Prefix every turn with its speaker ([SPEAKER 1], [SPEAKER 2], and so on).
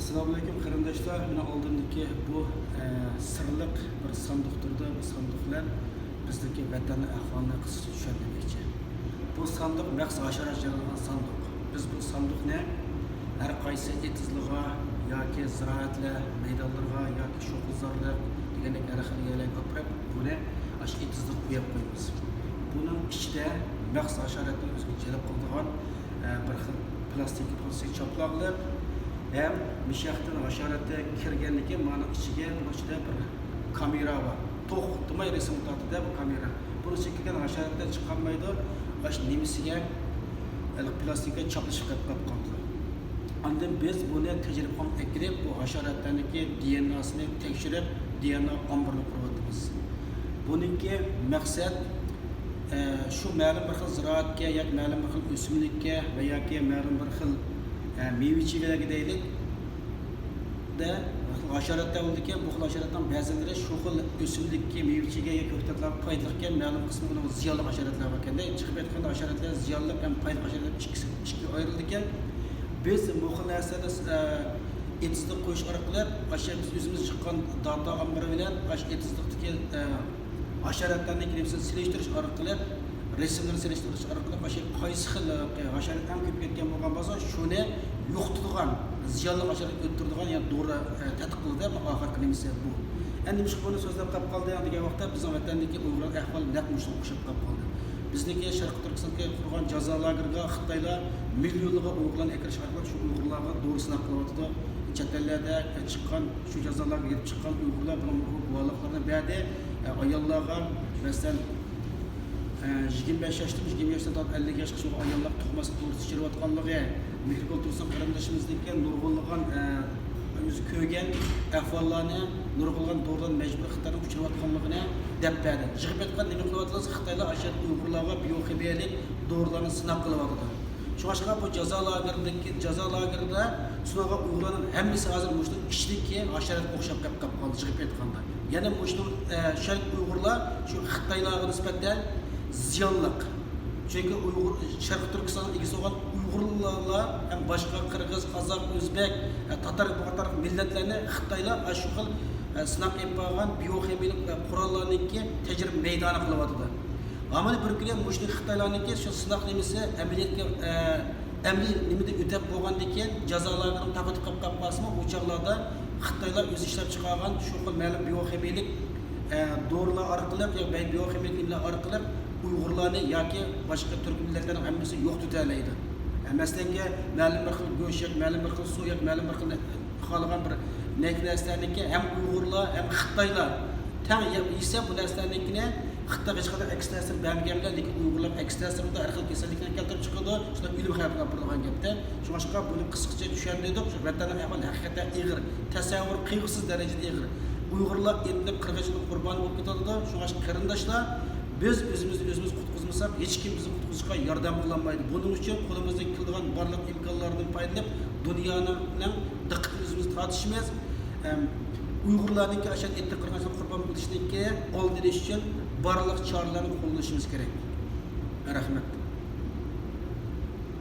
[SPEAKER 1] Assalamualaikum qarindoshlar. Meni oldimdagi bu sirliq bir sanduqdirda. Bu sanduqlar bizdagi vatanning ahvolini qisqacha tushuntirmoqchi. Bu sanduq maxsus hasharot yig'ilgan sanduq. Biz bu sanduqni har qaysi etizliga yoki ziroatlar maydonlarga yoki sho'xizorlar degandek har xil yerlarga olib buni ash etizlik qo'yib qo'yamiz. Buning ichida maxsus hasharotni o'ziga jalb qiladigan bir xil plastik choplaqlar hem mishaqdan hasharotga kirganligi mana ichiga bir kamera bor. To'xtamay resim tortida bu kamera. Buni chekilgan hasharotdan chiqolmaydi. Bash nimisiga plastikga choplashib qoldi. Ondan biz buni tajribaga ekirib bu hasharotlarniki DNAsini tekshirib DNA omborni quramiz. Buniki maqsad şu ma'lum bir xil ziroatga yoki ma'lum bir xil o'simlikka va yoki ma'lum bir xil meyvechilarga deylik da hasharotlar bo'ldiki bu xil hasharotdan ba'zilari shu xil o'simlikka meyvechiga yoki ko'ktatlar foydaliga ma'lum qismi buni ziyonli hasharotlar bor ekanda. Chiqib aytganda hasharotlar ziyonli ham foydali hasharotlar ikkiga ayrildi ekan. Biz bu xil narsalarni etizlik qo'yish orqali biz o'zimiz chiqqan data ombori bilan etizlikdagi hasharotlarni silishtirish orqali resimlarni silishtirish orqali qaysi xil hasharot ham ko'p ketgan bo'lgan bo'lsa shuni yo'qotadigan ziyonli hasharot o'ttiradigan yani to'g'ri tadqiq qildi oxirgi nimasi bu. Endi biz buni so'zlab qolib qoldi degan vaqtda bizning vatandagi Uyg'ur ahvoli naq mushunga o'xshab qolib qoldi. Bizniki Sharq Turkistonga qurgan jazo lagerga Xitoylar millionlab Uyg'urlarni akirish orqali shu Uyg'urlarga to'g'ri sinab qilyapti. Chet ellarda chiqqan shu jazolarga yetib chiqqan Uyg'urlar bilan guvohliklarni berdi. Ayollarga masalan 25 yoshdan 20 yoshdan 50 yoshga shu ayollar tug'mas to'g'risida chirayotganligi, Mikrokol Tursun qarindoshimizniki nurg'unlagan o'zi ko'rgan ahvollarni nurg'unlagan to'g'ridan majbur Xitoyga uchrayotganligini deb berdi. Chiqib aytgan nima qilyaptilar? Xitoylar ashad Uyg'urlarga bioximiyalik to'g'rilarni sinab qilyapti. Shuning bu jazo lagerida shunaqa Uyg'urlarning hammasi hozir mushtum ichidagi hasharotga o'xshab qoldi chiqib aytganda. Yana mushtum Sharq Uyg'urlar shu Xitoylarga nisbatan ziyonliq. Chunki Uyg'ur Sharq Turkiston egasi bo'lgan Uyg'urlar ham boshqa Qirg'iz, Qozoq, O'zbek, Tatar qator millatlarni Xitoylar shu xil sinab qilgan bioximiyalik qurollarniki tajriba maydoni qilyapti. Amaliy bir kuni mushtum Xitoylarniki shu sinaq nimasi amaliyotga nimada o'tab bo'lgandan keyin jazolarni tabat qilib qolmasmi u chog'larda Xitoylar o'zi ishlab chiqargan shu xil ma'lum bioximiyalik dorilar orqali yoki bioximiyalik nimlar orqali Uyg'urlarni yoki boshqa turk millatlarning hammasi yo'q tutalaydi. Masalan, ma'lum bir xil go'sht, ma'lum bir xil suv, ma'lum bir xil xohlagan bir narsalarniki ham Uyg'urlar ham Xitoylar tang yesa bu narsalarnikini Xitoyga hech qanday aks ta'sir bermaganlar, lekin Uyg'urlar aks ta'sirida har xil kasalliklarni keltirib chiqadi, shular o'lim xavfiga bo'lgan gapda. Shunga buni qisqacha tushuntirdik. Shu vatanning ahvoli haqiqatan ig'ir, tasavvur qiyg'isiz darajada ig'ir. Uyg'urlar etlib qirg'inchilik qurboni bo'lib ketadi. Shunga qarindoshlar biz o'zimiz qutqizmasak hech kim bizni qutqizishga yordam qilolmaydi. Buning uchun qo'limizdan keladigan barliq imkonlardan foydalanib dunyoning diqqatini o'zimiz tortishimiz, Uyg'urlarning ashad etlik qirg'inchilik qurbon bo'lishlikka oldirish uchun barliq choralarni qo'llanishimiz kerak. Rahmat.